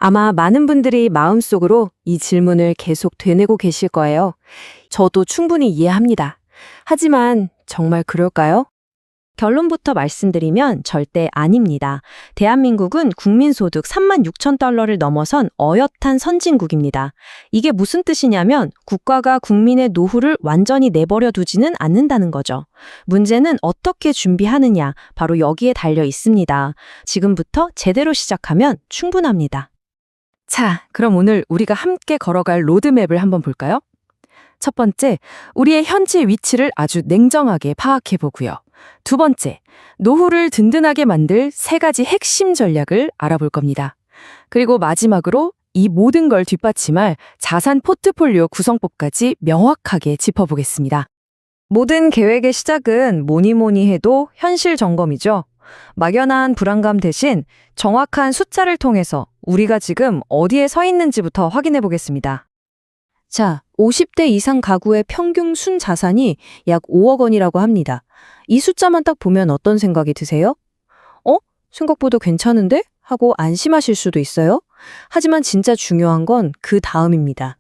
아마 많은 분들이 마음속으로 이 질문을 계속 되뇌고 계실 거예요. 저도 충분히 이해합니다. 하지만 정말 그럴까요? 결론부터 말씀드리면 절대 아닙니다. 대한민국은 국민소득 36,000달러를 넘어선 어엿한 선진국입니다. 이게 무슨 뜻이냐면 국가가 국민의 노후를 완전히 내버려 두지는 않는다는 거죠. 문제는 어떻게 준비하느냐, 바로 여기에 달려 있습니다. 지금부터 제대로 시작하면 충분합니다. 자, 그럼 오늘 우리가 함께 걸어갈 로드맵을 한번 볼까요? 첫 번째, 우리의 현재 위치를 아주 냉정하게 파악해 보고요. 두 번째, 노후를 든든하게 만들 세 가지 핵심 전략을 알아볼 겁니다. 그리고 마지막으로 이 모든 걸 뒷받침할 자산 포트폴리오 구성법까지 명확하게 짚어보겠습니다. 모든 계획의 시작은 뭐니 해도 현실 점검이죠. 막연한 불안감 대신 정확한 숫자를 통해서 우리가 지금 어디에 서 있는지부터 확인해 보겠습니다. 자, 50대 이상 가구의 평균 순자산이 약 5억 원이라고 합니다. 이 숫자만 딱 보면 어떤 생각이 드세요? 생각보다 괜찮은데? 하고 안심하실 수도 있어요. 하지만 진짜 중요한 건 그 다음입니다.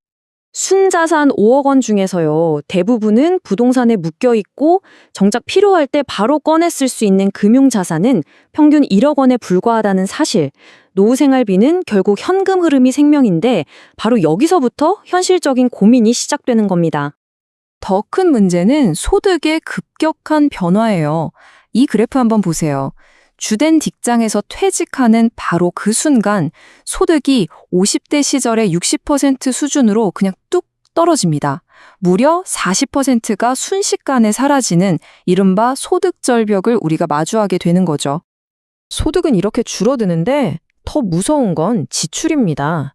순자산 5억 원 중에서요, 대부분은 부동산에 묶여 있고 정작 필요할 때 바로 꺼내 쓸 수 있는 금융자산은 평균 1억 원에 불과하다는 사실. 노후 생활비는 결국 현금 흐름이 생명인데 바로 여기서부터 현실적인 고민이 시작되는 겁니다. 더 큰 문제는 소득의 급격한 변화예요. 이 그래프 한번 보세요. 주된 직장에서 퇴직하는 바로 그 순간 소득이 50대 시절의 60% 수준으로 그냥 뚝 떨어집니다. 무려 40%가 순식간에 사라지는 이른바 소득 절벽을 우리가 마주하게 되는 거죠. 소득은 이렇게 줄어드는데 더 무서운 건 지출입니다.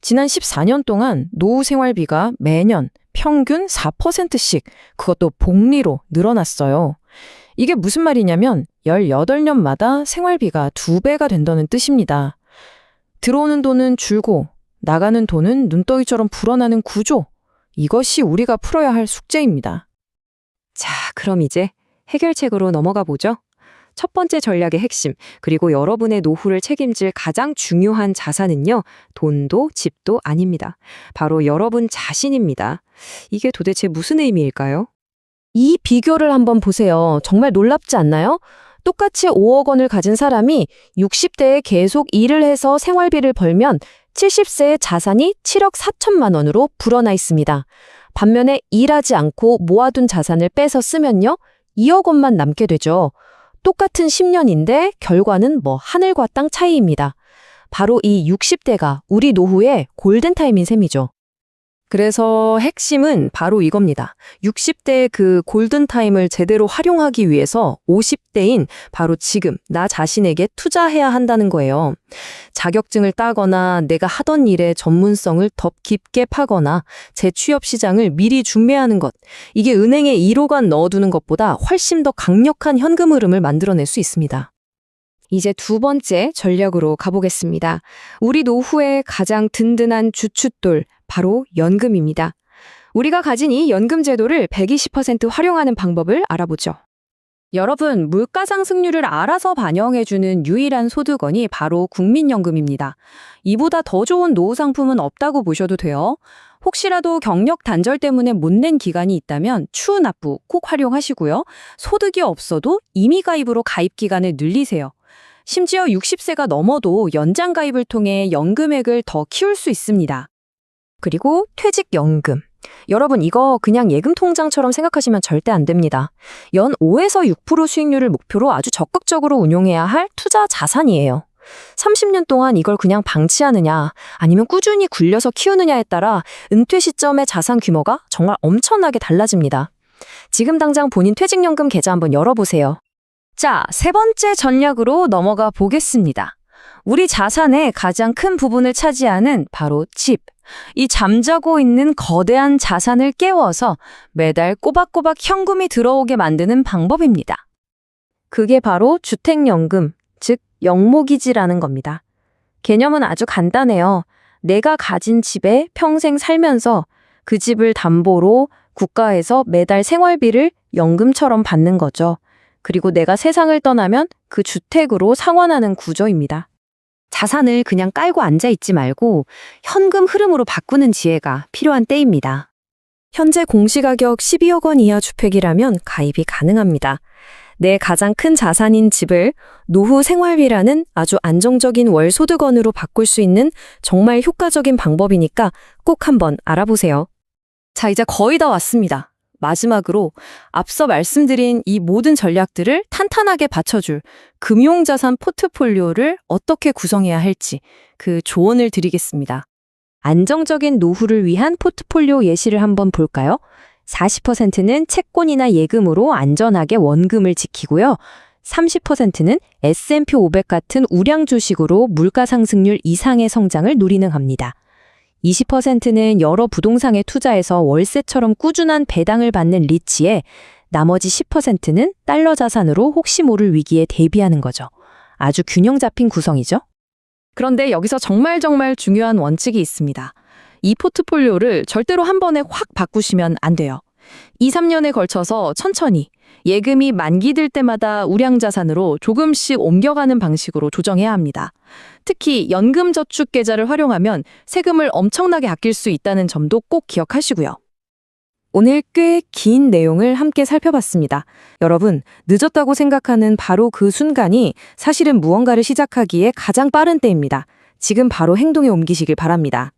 지난 14년 동안 노후 생활비가 매년 평균 4%씩 그것도 복리로 늘어났어요. 이게 무슨 말이냐면 18년마다 생활비가 2배가 된다는 뜻입니다. 들어오는 돈은 줄고 나가는 돈은 눈덩이처럼 불어나는 구조. 이것이 우리가 풀어야 할 숙제입니다. 자, 그럼 이제 해결책으로 넘어가 보죠. 첫 번째 전략의 핵심, 그리고 여러분의 노후를 책임질 가장 중요한 자산은요, 돈도 집도 아닙니다. 바로 여러분 자신입니다. 이게 도대체 무슨 의미일까요? 이 비교를 한번 보세요. 정말 놀랍지 않나요? 똑같이 5억 원을 가진 사람이 60대에 계속 일을 해서 생활비를 벌면 70세의 자산이 7억 4천만 원으로 불어나 있습니다. 반면에 일하지 않고 모아둔 자산을 빼서 쓰면요, 2억 원만 남게 되죠. 똑같은 10년인데 결과는 하늘과 땅 차이입니다. 바로 이 60대가 우리 노후의 골든타임인 셈이죠. 그래서 핵심은 바로 이겁니다. 60대의 그 골든타임을 제대로 활용하기 위해서 50대인 바로 지금 나 자신에게 투자해야 한다는 거예요. 자격증을 따거나 내가 하던 일의 전문성을 더 깊게 파거나 재취업 시장을 미리 준비하는 것. 이게 은행에 1호간 넣어두는 것보다 훨씬 더 강력한 현금 흐름을 만들어낼 수 있습니다. 이제 두 번째 전략으로 가보겠습니다. 우리 노후의 가장 든든한 주춧돌, 바로 연금입니다. 우리가 가진 이 연금 제도를 120% 활용하는 방법을 알아보죠. 여러분, 물가 상승률을 알아서 반영해주는 유일한 소득원이 바로 국민연금입니다. 이보다 더 좋은 노후 상품은 없다고 보셔도 돼요. 혹시라도 경력 단절 때문에 못 낸 기간이 있다면 추후 납부 꼭 활용하시고요. 소득이 없어도 임의 가입으로 가입 기간을 늘리세요. 심지어 60세가 넘어도 연장 가입을 통해 연금액을 더 키울 수 있습니다. 그리고 퇴직연금. 여러분, 이거 그냥 예금 통장처럼 생각하시면 절대 안 됩니다. 연 5에서 6% 수익률을 목표로 아주 적극적으로 운용해야 할 투자 자산이에요. 30년 동안 이걸 그냥 방치하느냐, 아니면 꾸준히 굴려서 키우느냐에 따라 은퇴 시점의 자산 규모가 정말 엄청나게 달라집니다. 지금 당장 본인 퇴직연금 계좌 한번 열어보세요. 자, 세 번째 전략으로 넘어가 보겠습니다. 우리 자산의 가장 큰 부분을 차지하는 바로 집. 이 잠자고 있는 거대한 자산을 깨워서 매달 꼬박꼬박 현금이 들어오게 만드는 방법입니다. 그게 바로 주택연금, 즉 영모기지라는 겁니다. 개념은 아주 간단해요. 내가 가진 집에 평생 살면서 그 집을 담보로 국가에서 매달 생활비를 연금처럼 받는 거죠. 그리고 내가 세상을 떠나면 그 주택으로 상환하는 구조입니다. 자산을 그냥 깔고 앉아 있지 말고 현금 흐름으로 바꾸는 지혜가 필요한 때입니다. 현재 공시가격 12억 원 이하 주택이라면 가입이 가능합니다. 내 가장 큰 자산인 집을 노후 생활비라는 아주 안정적인 월 소득원으로 바꿀 수 있는 정말 효과적인 방법이니까 꼭 한번 알아보세요. 자, 이제 거의 다 왔습니다. 마지막으로 앞서 말씀드린 이 모든 전략들을 탄탄하게 받쳐줄 금융자산 포트폴리오를 어떻게 구성해야 할지 그 조언을 드리겠습니다. 안정적인 노후를 위한 포트폴리오 예시를 한번 볼까요? 40%는 채권이나 예금으로 안전하게 원금을 지키고요. 30%는 S&P 500 같은 우량 주식으로 물가 상승률 이상의 성장을 누리는 합니다. 20%는 여러 부동산에 투자해서 월세처럼 꾸준한 배당을 받는 리츠에 나머지 10%는 달러 자산으로 혹시 모를 위기에 대비하는 거죠. 아주 균형 잡힌 구성이죠. 그런데 여기서 정말 중요한 원칙이 있습니다. 이 포트폴리오를 절대로 한 번에 확 바꾸시면 안 돼요. 2, 3년에 걸쳐서 천천히 예금이 만기될 때마다 우량자산으로 조금씩 옮겨가는 방식으로 조정해야 합니다. 특히 연금저축계좌를 활용하면 세금을 엄청나게 아낄 수 있다는 점도 꼭 기억하시고요. 오늘 꽤 긴 내용을 함께 살펴봤습니다. 여러분, 늦었다고 생각하는 바로 그 순간이 사실은 무언가를 시작하기에 가장 빠른 때입니다. 지금 바로 행동에 옮기시길 바랍니다.